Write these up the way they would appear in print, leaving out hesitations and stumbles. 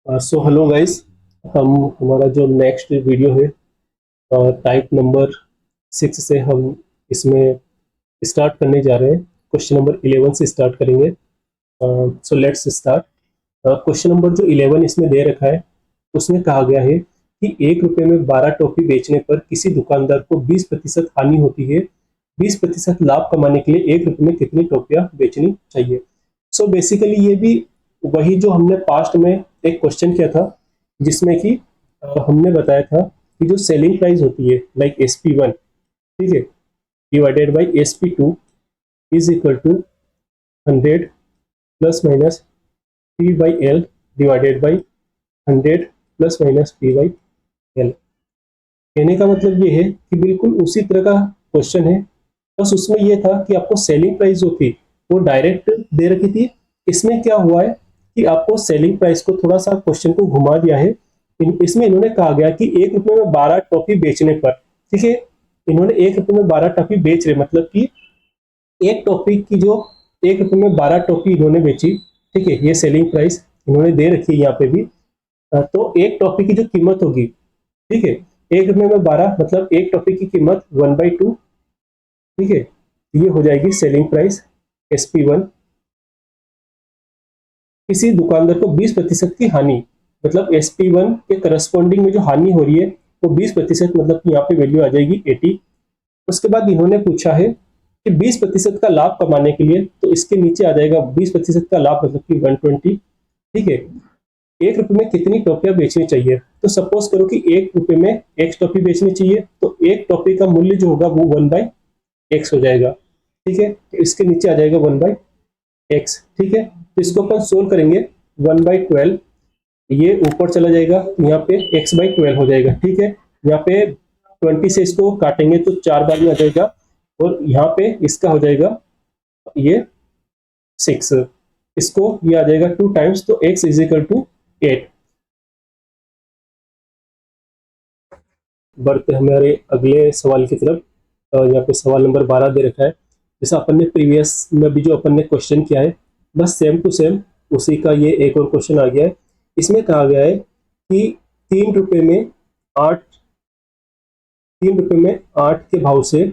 So hello guys. हम हमारा जो नेक्स्ट वीडियो है टाइप नंबर 6 से हम इसमें स्टार्ट करने जा रहे हैं। क्वेश्चन नंबर 11 से स्टार्ट करेंगे। So let's start. Question number जो 11 इसमें दे रखा है, उसमें कहा गया है कि 1 रुपये में 12 टॉफी बेचने पर किसी दुकानदार को 20% हानि होती है। 20% लाभ कमाने के लिए 1 रुपये में कितनी टॉफियां बेचनी चाहिए। सो बेसिकली ये भी वही जो हमने पास्ट में एक क्वेश्चन किया था, जिसमें कि हमने बताया था कि जो सेलिंग प्राइस होती है लाइक SP1, ठीक है, divided by SP2 is equal to 100 plus minus P/L divided by 100 plus minus P/L। कहने का मतलब ये है कि बिल्कुल उसी तरह का क्वेश्चन है, बस उसमें ये था कि आपको सेलिंग प्राइस जो थी वो डायरेक्ट दे रखी थी। इसमें क्या हुआ है कि आपको सेलिंग प्राइस को थोड़ा सा क्वेश्चन को घुमा दिया है। इसमें इन्होंने कहा गया कि 1 रुपये में 12 टॉफी बेचने पर, ठीक है, इन्होंने 1 रुपये में 12 टॉफी बेच रहे, मतलब कि एक टॉफी की जो 1 रुपये में 12 टॉफी इन्होंने बेची, ठीक है, ये सेलिंग प्राइस इन्होंने दे रखी है यहाँ पे भी। तो एक टॉफी की जो कीमत होगी, ठीक है, 1 रुपये में 12 मतलब एक टॉफी की कीमत 1/2, ठीक है, ये हो जाएगी सेलिंग प्राइस SP1। किसी दुकानदार को 20% की हानि, मतलब SP1 के करस्पॉन्डिंग में जो हानि हो रही है वो 20%, मतलब कि यहाँ पे वैल्यू आ जाएगी 80। उसके बाद इन्होंने पूछा है कि 20% का लाभ कमाने के लिए, तो इसके नीचे आ जाएगा 20% का लाभ मतलब कि 120, ठीक है। 1 रुपये में कितनी टॉफियां बेचनी चाहिए, तो सपोज करो कि 1 रुपये में X टॉफी बेचनी चाहिए, तो एक टॉफी का मूल्य जो होगा वो 1/X हो जाएगा, ठीक है। तो इसके नीचे आ जाएगा 1/X, ठीक है। तो इसको अपन सोल्व करेंगे, 1/12 ये ऊपर चला जाएगा, यहाँ पे x/12 हो जाएगा, ठीक है। यहाँ पे 20 से इसको काटेंगे तो 4 बार में आ जाएगा, और यहाँ पे इसका हो जाएगा ये 6, इसको ये आ जाएगा 2 टाइम्स, तो x इज इक्वल टू 8। बढ़ते हमारे अगले सवाल की तरफ। यहाँ पे सवाल नंबर 12 दे रखा है, जैसा अपन ने प्रीवियस में भी जो अपन ने क्वेश्चन किया है, बस सेम टू सेम उसी का ये एक और क्वेश्चन आ गया है। इसमें कहा गया है कि 3 रुपये में 8 3 रुपये में 8 के भाव से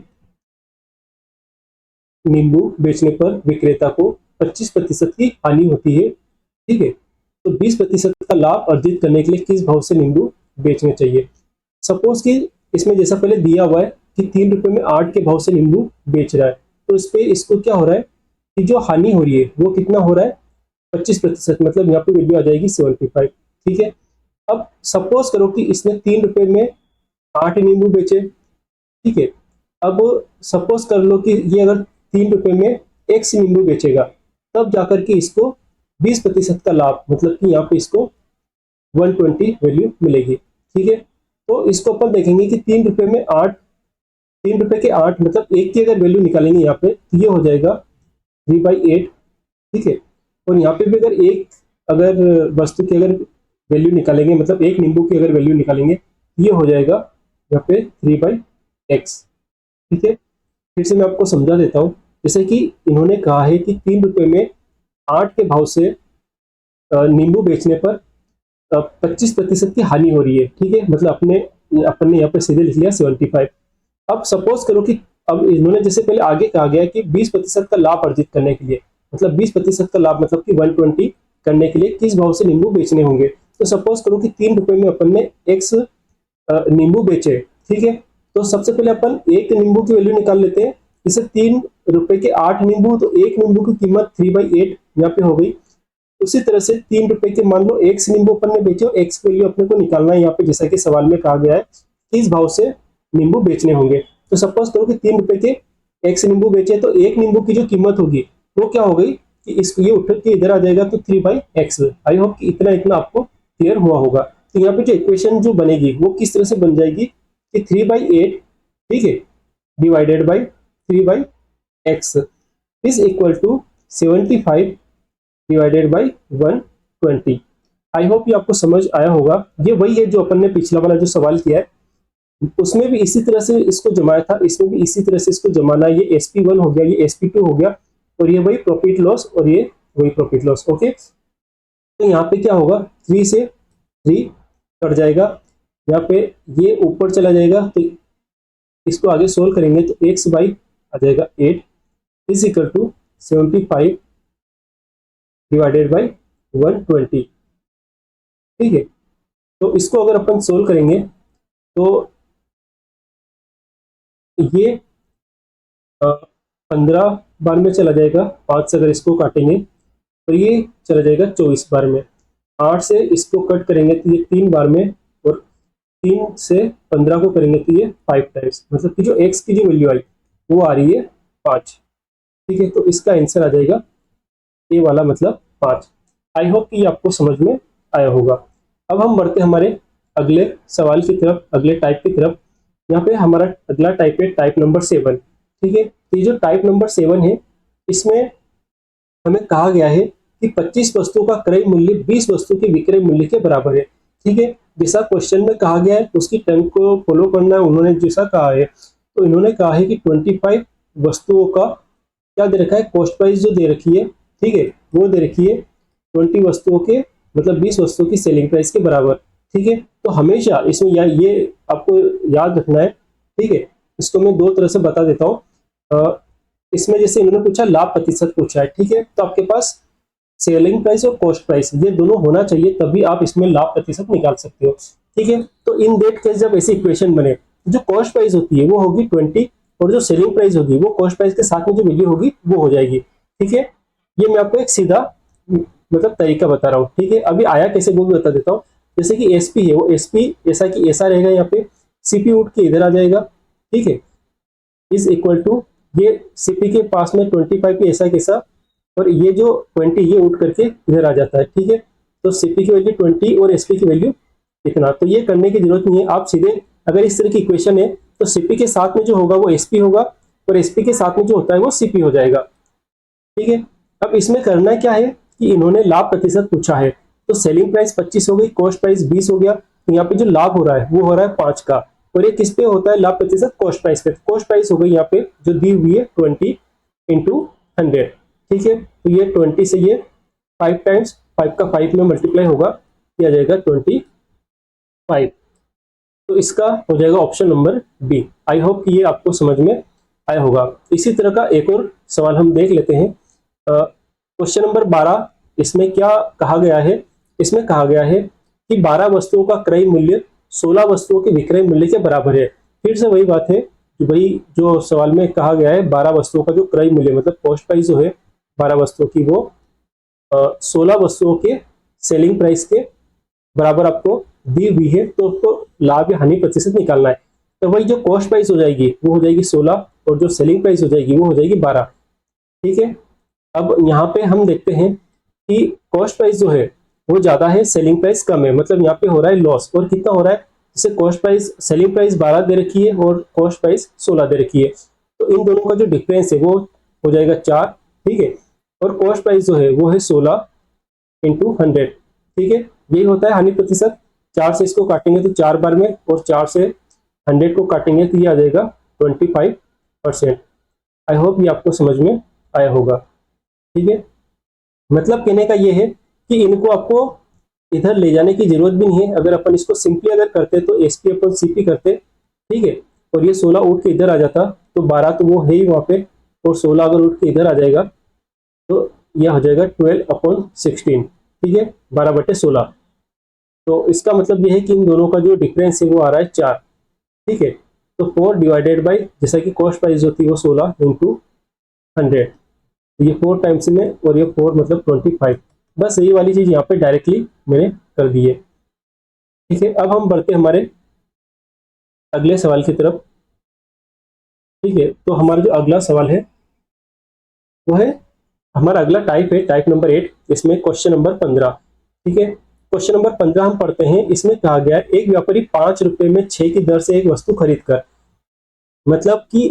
नींबू बेचने पर विक्रेता को 25% की हानि होती है, ठीक है। तो 20% का लाभ अर्जित करने के लिए किस भाव से नींबू बेचने चाहिए। सपोज कि इसमें जैसा पहले दिया हुआ है कि 3 रुपये में 8 के भाव से नींबू बेच रहा है, तो इस पे इसको क्या हो रहा है कि जो हानि हो रही है वो कितना हो रहा है, 25%, मतलब यहाँ पे वैल्यू आ जाएगी 75, ठीक है। अब सपोज करो कि इसने 3 रुपये में 8 नींबू बेचे, ठीक है। अब सपोज कर लो कि ये अगर 3 रुपये में X नींबू बेचेगा, तब जाकर के इसको 20% का लाभ, मतलब कि यहाँ पे इसको 120 वैल्यू मिलेगी, ठीक है। तो इसको अपन देखेंगे कि 3 रुपये में 8, 3 रुपये के 8 मतलब एक की अगर वैल्यू निकालेंगे यहाँ पे, तो ये हो जाएगा 3/8, ठीक है। और यहाँ पे भी अगर वस्तु की अगर वैल्यू निकालेंगे, मतलब एक नींबू की अगर वैल्यू निकालेंगे, ये हो जाएगा यहाँ पे 3/x, ठीक है। फिर से मैं आपको समझा देता हूँ। जैसे कि इन्होंने कहा है कि 3 रुपये में 8 के भाव से नींबू बेचने पर 25% की हानि हो रही है, ठीक है, मतलब अपन ने यहाँ पे सीधे लिख लिया 75। अब सपोज करो कि अब इन्होंने जैसे पहले आगे कहा गया कि 20% का लाभ अर्जित करने के लिए, मतलब 20% का लाभ मतलब कि 120 करने के लिए किस भाव से नींबू बेचने होंगे। तो सपोज करो कि 3 रुपये में अपन ने X नींबू बेचे, ठीक है। तो सबसे पहले अपन एक नींबू की वैल्यू निकाल लेते हैं। इसे 3 रुपये के 8 नींबू, तो एक नींबू की कीमत 3/8 यहाँ पे हो गई। उसी तरह से 3 रुपये के मान लो X नींबू अपन ने बेचे, और X की वैल्यू अपने को निकालना है यहाँ पे, जैसा कि सवाल में कहा गया है किस भाव से नींबू बेचने होंगे। तो सपोज करो कि 3 रुपये के X नींबू बेचे, तो एक नींबू की जो कीमत होगी वो क्या हो गई कि इसको ये उठ के इधर आ जाएगा, तो 3/x। आई होप कि इतना आपको क्लियर हुआ होगा। तो यहाँ पे जो इक्वेशन जो बनेगी वो किस तरह से बन जाएगी कि 3/8, ठीक है, divided by 3/x is equal to 75 divided by 120। I hope ये आपको समझ आया होगा। ये वही है जो अपन ने पिछला वाला जो सवाल किया है, उसमें भी इसी तरह से इसको जमाया था, इसमें भी इसी तरह से इसको जमाना। ये SP1 हो गया, ये SP2 हो गया, और ये वही प्रॉफिट लॉस, और ये वही प्रॉफिट लॉस, ओके। तो यहाँ पे क्या होगा, 3 से 3 कट जाएगा, यहाँ पे ये ऊपर चला जाएगा, तो इसको आगे सोल्व करेंगे तो x बाई आ जाएगा 8 is equal to 75 divided by 120। ठीक है, तो इसको अगर अपन सोल्व करेंगे तो ये 15 बार में चला जाएगा, 5 से अगर इसको काटेंगे तो ये चला जाएगा 24 बार में, 8 से इसको कट करेंगे तो ये 3 बार में, और 3 से 15 को करेंगे तो ये 5 टाइम्स, मतलब कि जो x की जो वैल्यू आई वो आ रही है 5। ठीक है, तो इसका आंसर आ जाएगा ये वाला, मतलब 5। आई होप कि ये आपको समझ में आया होगा। अब हम बढ़ते हमारे अगले सवाल की तरफ, अगले टाइप की तरफ। यहाँ पे हमारा अगला टाइप है टाइप नंबर 7। ठीक है, तो ये जो टाइप नंबर 7 है, इसमें हमें कहा गया है कि 25 वस्तुओं का क्रय मूल्य 20 वस्तु के विक्रय मूल्य के बराबर है। ठीक है, जैसा क्वेश्चन में कहा गया है उसकी टर्म को फॉलो करना है। उन्होंने जैसा कहा है, तो इन्होंने कहा है कि 25 वस्तुओं का क्या दे रखा है, कॉस्ट प्राइस जो दे रखी है, ठीक है, वो दे रखी है 20 वस्तुओं के, मतलब 20 वस्तुओं की सेलिंग प्राइस के बराबर। ठीक है, तो हमेशा इसमें ये आपको याद रखना है। ठीक है, इसको मैं दो तरह से बता देता हूँ। इसमें जैसे इन्होंने पूछा लाभ प्रतिशत पूछा है, ठीक है, तो आपके पास सेलिंग प्राइस और कॉस्ट प्राइस ये दोनों होना चाहिए, तभी आप इसमें लाभ प्रतिशत निकाल सकते हो। ठीक है, तो इन दैट केस जब ऐसी इक्वेशन बने, जो कॉस्ट प्राइस होती है वो होगी 20, और जो सेलिंग प्राइस होगी वो कॉस्ट प्राइस के साथ में जो वैल्यू होगी वो हो जाएगी। ठीक है, ये मैं आपको एक सीधा मतलब तरीका बता रहा हूँ। ठीक है, अभी आया कैसे वो भी बता देता हूँ। जैसे कि एसपी है, वो एसपी ऐसा कि ऐसा रहेगा, यहाँ पे सीपी उठ के इधर आ जाएगा। ठीक है, इज इक्वल टू ये सीपी के पास में 25 की ऐसा कैसा, और ये जो 20 ये उठ करके इधर आ जाता है। ठीक है, तो सीपी की वैल्यू 20 और एसपी की वैल्यू इतना। तो ये करने की जरूरत नहीं है, आप सीधे अगर इस तरह की इक्वेशन है तो सीपी के साथ में जो होगा वो एसपी होगा, और एसपी के साथ में जो होता है वो सीपी हो जाएगा। ठीक है, अब इसमें करना क्या है कि इन्होंने लाभ प्रतिशत पूछा है, तो सेलिंग प्राइस 25 हो गई, कॉस्ट प्राइस 20 हो गया, तो यहाँ पे जो लाभ हो रहा है वो हो रहा है 5 का, और ये किस पे होता है लाभ प्रतिशत, कॉस्ट प्राइस पे। कॉस्ट प्राइस हो गई यहाँ पे जो दी हुई है 20 इंटू 100। ठीक है, तो ये 20 से ये 5 टाइम्स 5 का 5 में मल्टीप्लाई होगा, किया जाएगा 25। तो इसका हो जाएगा option number B. I hope कि ये आपको समझ में आया होगा। इसी तरह का एक और सवाल हम देख लेते हैं। क्वेश्चन नंबर 12, इसमें क्या कहा गया है, इसमें कहा गया है कि 12 वस्तुओं का क्रय मूल्य 16 वस्तुओं के विक्रय मूल्य के बराबर है। फिर से वही बात है कि भाई जो सवाल में कहा गया है 12 वस्तुओं का जो क्रय मूल्य मतलब कॉस्ट प्राइस जो है 12 वस्तुओं की वो 16 वस्तुओं के सेलिंग प्राइस के बराबर आपको दी हुई है, तो उसको लाभ या हानि प्रतिशत निकालना है। तो वही जो कॉस्ट प्राइस हो जाएगी वो हो जाएगी 16, और जो सेलिंग प्राइस हो जाएगी वो हो जाएगी 12। ठीक है, अब यहाँ पे हम देखते हैं कि कॉस्ट प्राइस जो है वो ज्यादा है, सेलिंग प्राइस कम है, मतलब यहाँ पे हो रहा है लॉस। और कितना हो रहा है, जैसे कॉस्ट प्राइस सेलिंग प्राइस 12 दे रखी है और कॉस्ट प्राइस 16 दे रखी है, तो इन दोनों का जो डिफरेंस है वो हो जाएगा 4। ठीक है, और कॉस्ट प्राइस जो है वो है 16 इंटू 100। ठीक है, यही होता है हानि प्रतिशत। 4 से इसको काटेंगे तो 4 बार में, और 4 से 100 को काटेंगे तो ये आ जाएगा 25%। आई होप ये आपको समझ में आया होगा। ठीक है, मतलब कहने का ये है कि इनको आपको इधर ले जाने की जरूरत भी नहीं है। अगर अपन इसको सिंपली अगर करते तो एसपी अपन सीपी करते, ठीक है, और ये 16 उठ के इधर आ जाता तो 12 तो वो है ही वहां पे, और 16 अगर उठ के इधर आ जाएगा तो यह हो जाएगा 12/16। ठीक है, 12/16। तो इसका मतलब ये है कि इन दोनों का जो डिफरेंस है वो आ रहा है 4। ठीक है, तो 4 डिवाइडेड बाई, जैसा कि कॉस्ट प्राइस होती है वो 16 इंटू 100, ये 4 टाइम्स में, और ये 4 मतलब 25। बस यही वाली चीज यहाँ पे डायरेक्टली मैंने कर दी है। ठीक है, अब हम बढ़ते हमारे अगले सवाल की तरफ। ठीक है, तो हमारा जो अगला सवाल है वो है, हमारा अगला टाइप है टाइप नंबर 8। इसमें क्वेश्चन नंबर 15। ठीक है, क्वेश्चन नंबर 15 हम पढ़ते हैं। इसमें कहा गया है एक व्यापारी 5 रुपए में 6 की दर से एक वस्तु खरीद कर, मतलब कि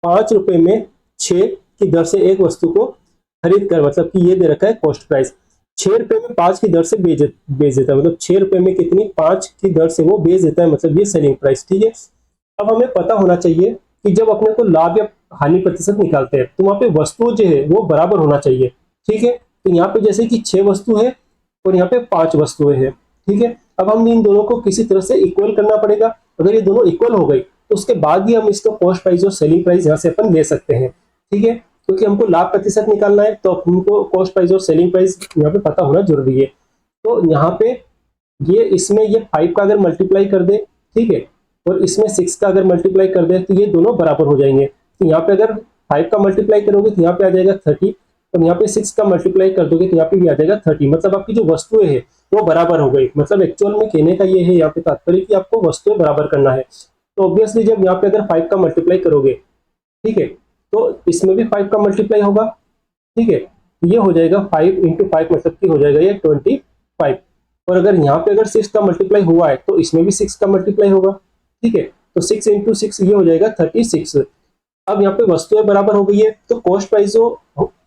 5 रुपए में 6 की दर से एक वस्तु को खरीद कर, मतलब कि ये दे रखा है कॉस्ट प्राइस, 6 रुपए में 5 की दर से बेच देता है, मतलब 6 रुपए में कितनी 5 की दर से वो बेच देता है, मतलब ये सेलिंग प्राइस। ठीक है, अब हमें पता होना चाहिए कि जब अपने को लाभ या हानि प्रतिशत निकालते हैं तो वहां पे वस्तु जो है वो बराबर होना चाहिए। ठीक है, तो यहाँ पे जैसे कि 6 वस्तु है और यहाँ पे 5 वस्तुएं हैं। ठीक है, अब हम इन दोनों को किसी तरह से इक्वल करना पड़ेगा। अगर ये दोनों इक्वल हो गई तो उसके बाद ही हम इसको कॉस्ट प्राइस और सेलिंग प्राइस यहाँ से अपन ले सकते हैं, ठीक है। क्योंकि हमको लाभ प्रतिशत निकालना है तो हमको कॉस्ट प्राइस और सेलिंग प्राइस यहाँ पे पता होना जरूरी है। तो यहाँ पे ये इसमें ये 5 का अगर मल्टीप्लाई कर दे, ठीक है, और इसमें 6 का अगर मल्टीप्लाई कर दे तो ये दोनों बराबर हो जाएंगे। तो यहाँ पे अगर 5 का मल्टीप्लाई करोगे तो यहाँ पे आ जाएगा 30, और यहाँ पे 6 का मल्टीप्लाई कर दोगे तो यहाँ पे भी आ जाएगा 30। मतलब आपकी जो वस्तुएं है वो बराबर हो गई। मतलब एक्चुअल में कहने का ये है यहाँ पे तात्पर्य कि आपको वस्तुएं बराबर करना है। तो ऑब्वियसली जब यहाँ पे अगर 5 का मल्टीप्लाई करोगे, ठीक है, तो इसमें भी 5 का मल्टीप्लाई होगा, ठीक है, ये हो जाएगा 5 इंटू 5, मतलब कि हो जाएगा ये 25। और अगर यहाँ पे अगर 6 का मल्टीप्लाई हुआ है तो इसमें भी 6 का मल्टीप्लाई होगा, ठीक है। तो 6 इंटू 6 ये हो जाएगा 36। अब यहाँ पे वस्तुएं बराबर हो गई है तो कॉस्ट प्राइस जो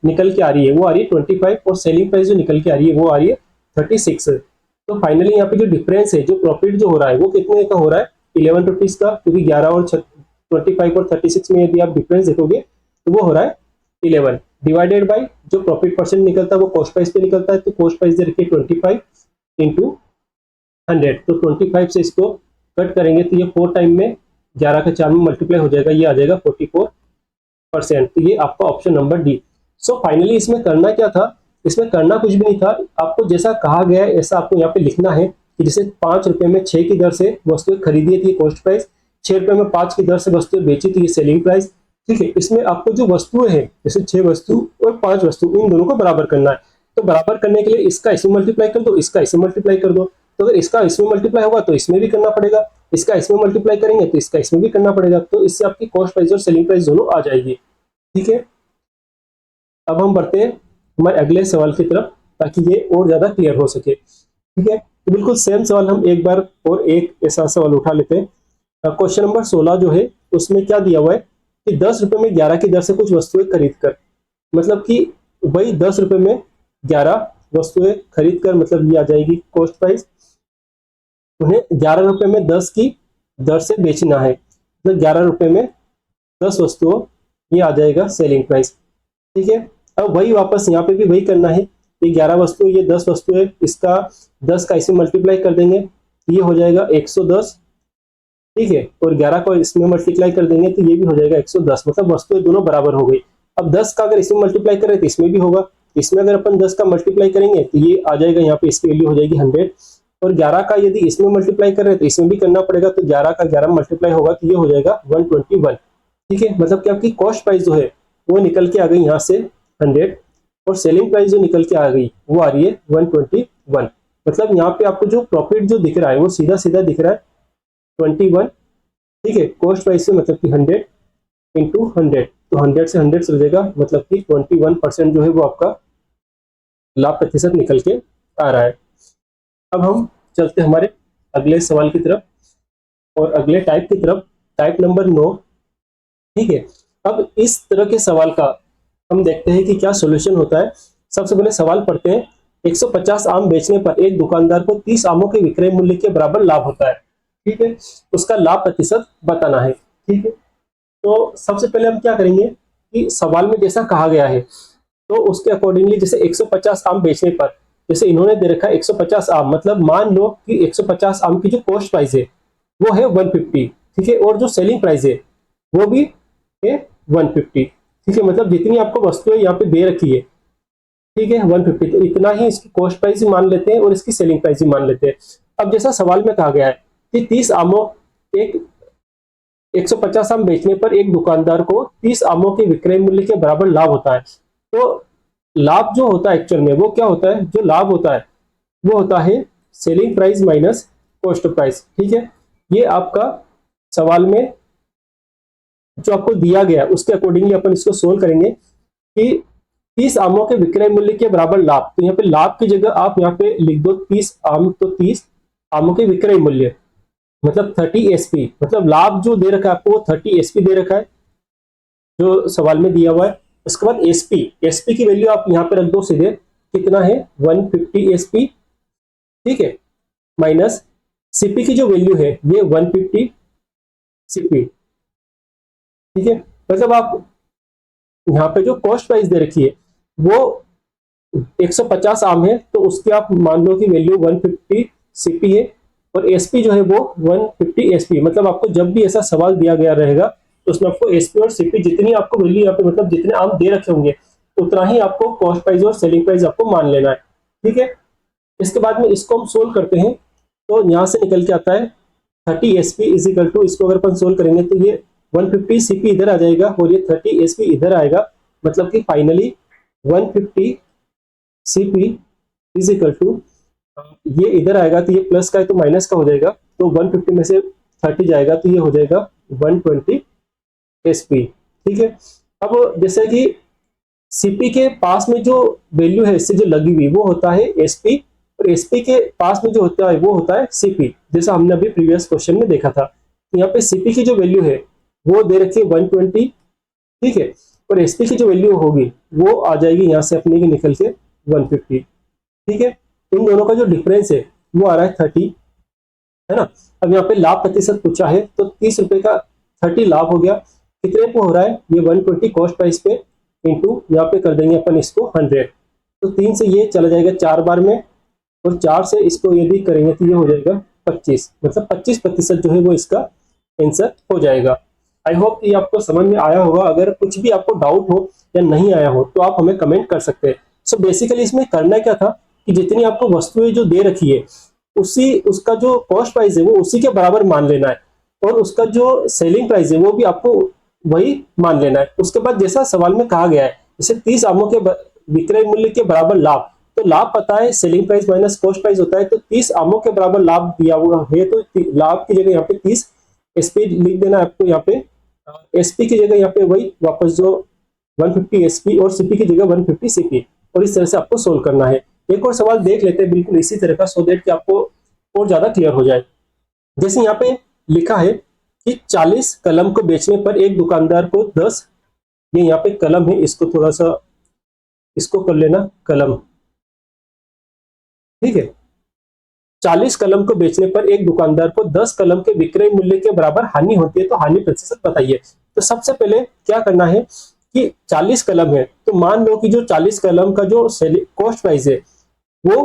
निकल के आ रही है वो आ रही है 25, और सेलिंग प्राइस जो निकल के आ रही है वो आ रही है 36। तो फाइनली यहाँ पे जो डिफरेंस है, जो प्रॉफिट जो हो रहा है वो कितने का हो रहा है, 11 रुपीज का, क्योंकि 11 और 25 और 36 में यदि आप डिफरेंस देखोगे तो वो हो रहा है 11, डिवाइडेड बाई जो प्रॉफिट परसेंट निकलता है वो कॉस्ट प्राइस पे निकलता है। तो कॉस्ट प्राइस दे रखी है 25 इंटू 100। तो 25 से इसको कट करेंगे तो ये 4 टाइम में 11 का 4 में मल्टीप्लाई हो जाएगा, ये आ जाएगा 44%। तो ये आपका option number D. So finally इसमें करना क्या था, इसमें करना कुछ भी नहीं था। आपको जैसा कहा गया है ऐसा आपको यहाँ पे लिखना है कि जैसे 5 रुपए में 6 की दर से वस्तुएं खरीदी थी कॉस्ट प्राइस, 6 रुपए में 5 की दर से वस्तुएं बेची थी ये सेलिंग प्राइस, ठीक है। इसमें आपको जो वस्तुएं हैं जैसे 6 वस्तु और 5 वस्तु, इन दोनों को बराबर करना है। तो बराबर करने के लिए इसका इसमें मल्टीप्लाई कर दो, इसका इसमें मल्टीप्लाई कर दो। तो अगर इसका इसमें मल्टीप्लाई होगा तो इसमें भी करना पड़ेगा, इसका इसमें मल्टीप्लाई करेंगे तो इसका इसमें भी करना पड़ेगा। तो इससे आपकी कॉस्ट प्राइस और सेलिंग प्राइस दोनों आ जाएगी, ठीक है। अब हम बढ़ते हैं हमारे अगले सवाल की तरफ ताकि ये और ज्यादा क्लियर हो सके, ठीक है। तो बिल्कुल सेम सवाल हम एक बार और एक ऐसा सवाल उठा लेते हैं। क्वेश्चन नंबर 16 जो है उसमें क्या दिया हुआ है कि 10 रुपए में 11 की दर से कुछ वस्तुएं खरीद कर, मतलब कि वही 10 रुपए में 11 वस्तुएं खरीद कर, मतलब ये आ जाएगी कॉस्ट प्राइस। उन्हें 11 रुपए में 10 की दर से बेचना है, मतलब 11 रुपए में 10 वस्तुओं, ये आ जाएगा सेलिंग प्राइस, ठीक है। अब वही वापस यहाँ पे भी वही करना है, ये 11 वस्तु, ये 10 वस्तु है, इसका 10 का इसमें मल्टीप्लाई कर देंगे, ये हो जाएगा 110, ठीक है। और 11 को इसमें मल्टीप्लाई कर देंगे तो ये भी हो जाएगा 110, मतलब वस्तुएं दोनों बराबर हो गई। अब 10 का अगर इसमें मल्टीप्लाई करें तो इसमें भी होगा, इसमें अगर अपन 10 का मल्टीप्लाई करेंगे तो ये आ जाएगा, यहाँ पे इसकी वैल्यू हो जाएगी 100। और 11 का यदि इसमें मल्टीप्लाई कर रहे हैं तो इसमें भी करना पड़ेगा, तो 11 का 11 मल्टीप्लाई होगा तो ये हो जाएगा 121, ठीक है। मतलब कि आपकी कॉस्ट प्राइस जो है वो निकल के आ गई यहाँ से 100, और सेलिंग प्राइस जो निकल के आ गई वो आ रही है 121। मतलब यहाँ पे आपको जो प्रॉफिट जो दिख रहा है वो सीधा सीधा दिख रहा है 21, ठीक है। कॉस्ट प्राइस से मतलब कि 100 इंटू 100, तो 100 से 100 चल जाएगा, मतलब कि 21% जो है वो आपका लाभ प्रतिशत निकल के आ रहा है। अब हम चलते हमारे अगले सवाल की तरफ और अगले टाइप की तरफ, टाइप नंबर 9, ठीक है। अब इस तरह के सवाल का हम देखते हैं कि क्या सॉल्यूशन होता है। सबसे पहले सवाल पढ़ते हैं। 150 आम बेचने पर एक दुकानदार को 30 आमों के विक्रय मूल्य के बराबर लाभ होता है, ठीक है। उसका लाभ प्रतिशत बताना है, ठीक है। तो सबसे पहले हम क्या करेंगे कि सवाल में जैसा कहा गया है तो उसके अकॉर्डिंगली, जैसे 150 आम बेचने पर, जैसे इन्होंने दे रखा है 150 आम, मतलब मान लो कि 150 आम की जो कॉस्ट प्राइस है वो है 150, ठीक है, और जो सेलिंग प्राइस है वो भी है 150, ठीक है। मतलब जितनी आपको वस्तुएं यहाँ पे दे रखी है, ठीक है, 150, तो इतना ही इसकी कॉस्ट प्राइस ही मान लेते हैं और इसकी सेलिंग प्राइस ही मान लेते हैं। अब जैसा सवाल में कहा गया है कि 30 आमों, एक 150 आम बेचने पर एक दुकानदार को 30 आमों के विक्रय मूल्य के बराबर लाभ होता है। तो लाभ जो होता है एक्चुअल में वो क्या होता है, जो लाभ होता है वो होता है selling price minus cost price, ठीक है। ये आपका सवाल में जो आपको दिया गया उसके अकॉर्डिंगली अपन इसको सोल्व करेंगे कि 30 आमों के विक्रय मूल्य के बराबर लाभ। तो यहाँ पे लाभ की जगह आप यहाँ पे लिख दो 30 आम, तो 30 आमों के विक्रय मूल्य मतलब 30 SP, मतलब लाभ जो दे रखा है आपको वो 30 SP दे रखा है जो सवाल में दिया हुआ है। उसके बाद SP की वैल्यू आप यहाँ पे रख दो सीधे, कितना है 150 SP, ठीक है, माइनस CP की जो वैल्यू है ये 150 CP, ठीक है। मतलब आप यहाँ पे जो कॉस्ट प्राइस दे रखी है वो 150 आम है तो उसके आप मान लो कि वैल्यू 150 CP है, और एसपी जो है वो 150 एसपी, मतलब आपको जब भी ऐसा सवाल दिया गया रहेगा तो उसमें आपको एसपी और सीपी जितनी आपको वैल्यू यहाँ पे मतलब जितने आम दे रखे होंगे उतना ही आपको कॉस्ट प्राइस और सेलिंग प्राइस आपको मान लेना है। ठीक है, इसके बाद में इसको हम सोल्व करते हैं तो यहाँ से निकल के आता है 30 एसपी इज इक्वल टू, इसको अगर अपन सोल्व करेंगे तो ये 150 सीपी इधर आ जाएगा और ये 30 एसपी इधर आएगा, मतलब कि finally 150 CP is equal to, ये इधर आएगा तो ये प्लस का है तो माइनस का हो जाएगा, तो 150 में से 30 जाएगा तो ये हो जाएगा 120 एसपी। ठीक है, अब जैसे कि सीपी के पास में जो वैल्यू है इससे जो लगी हुई वो होता है एसपी, और एसपी के पास में जो होता है वो होता है सीपी, जैसा हमने अभी प्रीवियस क्वेश्चन में देखा था। तो यहाँ पे सीपी की जो वैल्यू है वो दे रखी है 120, ठीक है, और एसपी की जो वैल्यू होगी वो आ जाएगी यहाँ से अपने की निकल के 150। ठीक है, इन दोनों का जो डिफरेंस है वो आ रहा है 30, है ना। अब यहाँ पे लाभ प्रतिशत पूछा है तो 30 रुपए का 30 लाभ हो गया, कितने पे हो रहा है ये 120 कॉस्ट प्राइस पे इंटू यहाँ पे कर देंगे अपन इसको 100, तो 3 से ये चला जाएगा 4 बार में, और 4 से इसको यदि करेंगे तो ये हो जाएगा 25, मतलब 25% जो है वो इसका आंसर हो जाएगा। आई होप ये आपको समझ में आया होगा। अगर कुछ भी आपको डाउट हो या नहीं आया हो तो आप हमें कमेंट कर सकते हैं। सो बेसिकली इसमें करना क्या था कि जितनी आपको वस्तुएं जो दे रखी है उसी उसका जो कॉस्ट प्राइस है वो उसी के बराबर मान लेना है, और उसका जो सेलिंग प्राइस है वो भी आपको वही मान लेना है। उसके बाद जैसा सवाल में कहा गया है जैसे 30 आमों के विक्रय मूल्य के बराबर लाभ, तो लाभ पता है selling price minus cost price होता है, तो 30 आमों के बराबर लाभ दिया हुआ है तो लाभ की जगह यहाँ पे 30 एसपी लिख देना है आपको, यहाँ पे एसपी की जगह यहाँ पे वही वापस जो 150 एसपी और सीपी की जगह 150 सीपी, और इस तरह से आपको सोल्व करना है। एक और सवाल देख लेते हैं बिल्कुल इसी तरह का, सो दैट कि आपको और ज्यादा क्लियर हो जाए। जैसे यहाँ पे लिखा है कि 40 कलम को बेचने पर एक दुकानदार को 10, ये यहाँ पे कलम है, इसको थोड़ा सा इसको कर लेना कलम, ठीक है। 40 कलम को बेचने पर एक दुकानदार को 10 कलम के विक्रय मूल्य के बराबर हानि होती है, तो हानि प्रतिशत बताइए। तो सबसे पहले क्या करना है कि 40 कलम है तो मान लो कि जो 40 कलम का जो कॉस्ट प्राइस है वो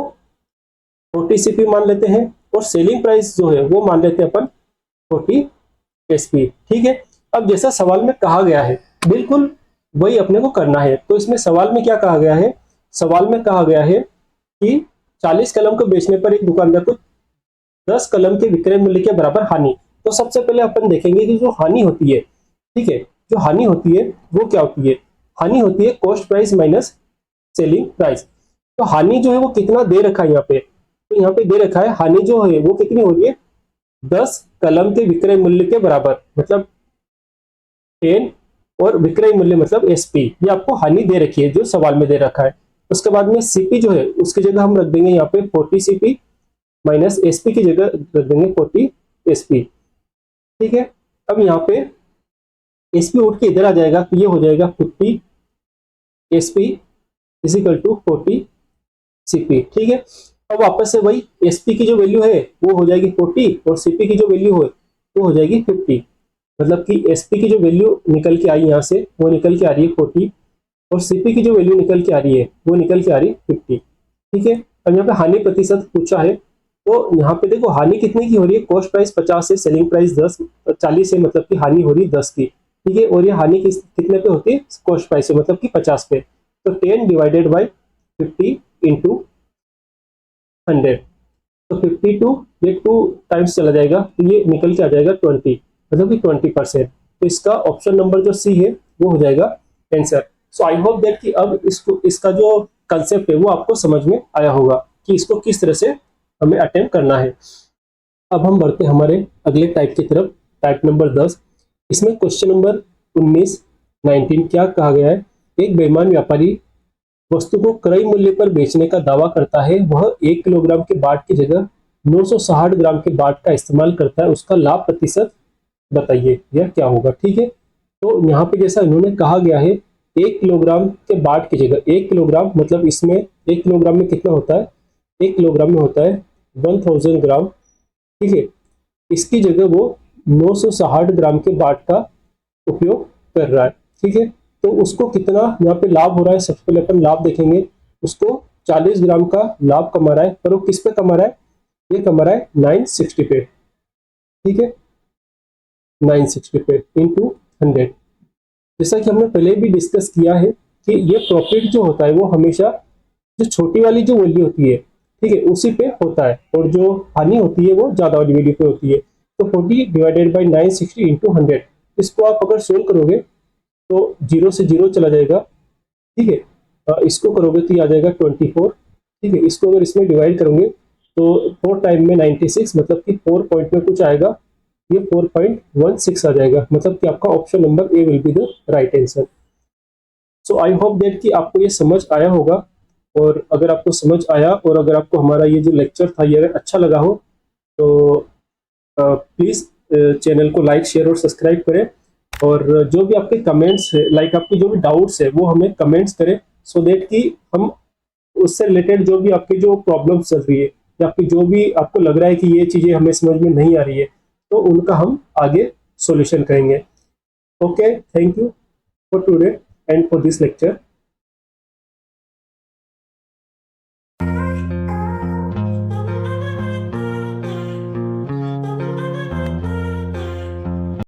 40 सीपी मान लेते हैं, और सेलिंग प्राइस जो है वो मान लेते हैं अपन 40 एसपी। ठीक है, अब जैसा सवाल में कहा गया है बिल्कुल वही अपने को करना है। तो इसमें सवाल में क्या कहा गया है, सवाल में कहा गया है कि 40 कलम को बेचने पर एक दुकानदार को 10 कलम के विक्रय मूल्य के बराबर हानि। तो सबसे पहले अपन देखेंगे कि जो हानि होती है, ठीक है, जो हानि होती है वो क्या होती है, हानि होती है cost price minus selling price. तो हानि जो है वो कितना दे रखा है यहाँ पे, तो यहाँ पे दे रखा है हानि जो है वो कितनी हो रही है 10 कलम के विक्रय मूल्य के बराबर, मतलब 10 और विक्रय मूल्य मतलब एसपी, ये आपको हानि दे रखी है जो सवाल में दे रखा है। उसके बाद में सीपी जो है उसकी जगह हम रख देंगे यहाँ पे 40 सीपी माइनस एसपी की जगह रख देंगे 40 एसपी। ठीक है, अब यहाँ पे एसपी उठ के इधर आ जाएगा तो ये हो जाएगा 50 SP is equal to 40 CP. ठीक है, अब वापस से वही एसपी की जो वैल्यू है वो हो जाएगी 40 और सीपी की जो वैल्यू है वो हो जाएगी 50, मतलब कि एसपी की जो वैल्यू निकल के आई यहाँ से वो निकल के आ रही है 40, और सीपी की जो वैल्यू निकल के आ रही है वो निकल के आ रही है 50। ठीक है, अब यहाँ पे हानि प्रतिशत पूछा है तो यहाँ पे देखो हानि कितने की हो रही है, कॉस्ट प्राइस 50 है, सेलिंग प्राइस 10 40 है, मतलब कि हानि हो रही है 10 की। ठीक है, और ये हानि कितने पे होती है, कॉस्ट प्राइस है मतलब कि 50 पे, तो 10 डिवाइडेड बाई 50 इंटू 100, तो 52 ये 2 टाइम्स चला जाएगा तो ये निकल के आ जाएगा 20, मतलब कि 20%। तो इसका ऑप्शन नंबर जो सी है वो हो जाएगा answer. So I hope that कि अब इसको इसका जो कंसेप्ट है वो आपको समझ में आया होगा कि इसको किस तरह से हमें अटेम्प्ट करना है। अब हम बढ़ते हैं हमारे अगले टाइप की तरफ, टाइप नंबर 10। इसमें क्वेश्चन नंबर 19 क्या कहा गया है, एक बेईमान व्यापारी वस्तु को क्रय मूल्य पर बेचने का दावा करता है, वह 1 किलोग्राम के बाट की जगह 960 ग्राम के बाट का इस्तेमाल करता है, उसका लाभ प्रतिशत बताइए यह क्या होगा। ठीक है, तो यहाँ पे जैसा इन्होंने कहा गया है 1 किलोग्राम के बाट की जगह 1 किलोग्राम, मतलब इसमें 1 किलोग्राम में कितना होता है, 1 किलोग्राम में होता है 1000 ग्राम। ठीक है, इसकी जगह वो 960 ग्राम के बाट का उपयोग कर रहा है। ठीक है, तो उसको कितना यहाँ पे लाभ हो रहा है, सबसे पहले अपन लाभ देखेंगे। उसको 40 ग्राम का लाभ कमा रहा है, पर वो किस पे कमा रहा है, ये कम आ रहा है 960 पे, ठीक है, 960 पे इंटू 100। जैसा कि हमने पहले भी डिस्कस किया है कि ये प्रॉफिट जो होता है वो हमेशा जो छोटी वाली जो वैल्यू होती है, ठीक है, उसी पे होता है, और जो हानि होती है वो ज्यादा वाली वैल्यू पे होती है। तो 40 डिवाइडेड बाई 960 इंटू 100, इसको आप अगर सोल्व करोगे तो जीरो से जीरो चला जाएगा, ठीक है। इसको करोगे तो ये आ जाएगा 24, ठीक है। इसको अगर इसमें डिवाइड करोगे तो 4 टाइम में 96, मतलब कि 4 पॉइंट में कुछ आएगा, ये 4.16 आ जाएगा, मतलब कि आपका option number A will be the right answer. So I hope that कि आपको ये समझ आया होगा, और अगर आपको समझ आया और अगर आपको हमारा ये जो लेक्चर था ये अगर अच्छा लगा हो तो प्लीज़ चैनल को लाइक, शेयर और सब्सक्राइब करें, और जो भी आपके कमेंट्स है, लाइक आपके जो भी डाउट्स है वो हमें कमेंट्स करें, सो दैट कि हम उससे रिलेटेड जो भी आपकी जो प्रॉब्लम चल रही है या आपकी जो भी आपको लग रहा है कि ये चीज़ें हमें समझ में नहीं आ रही है, तो उनका हम आगे सॉल्यूशन करेंगे। Okay, thank you for today and for this lecture.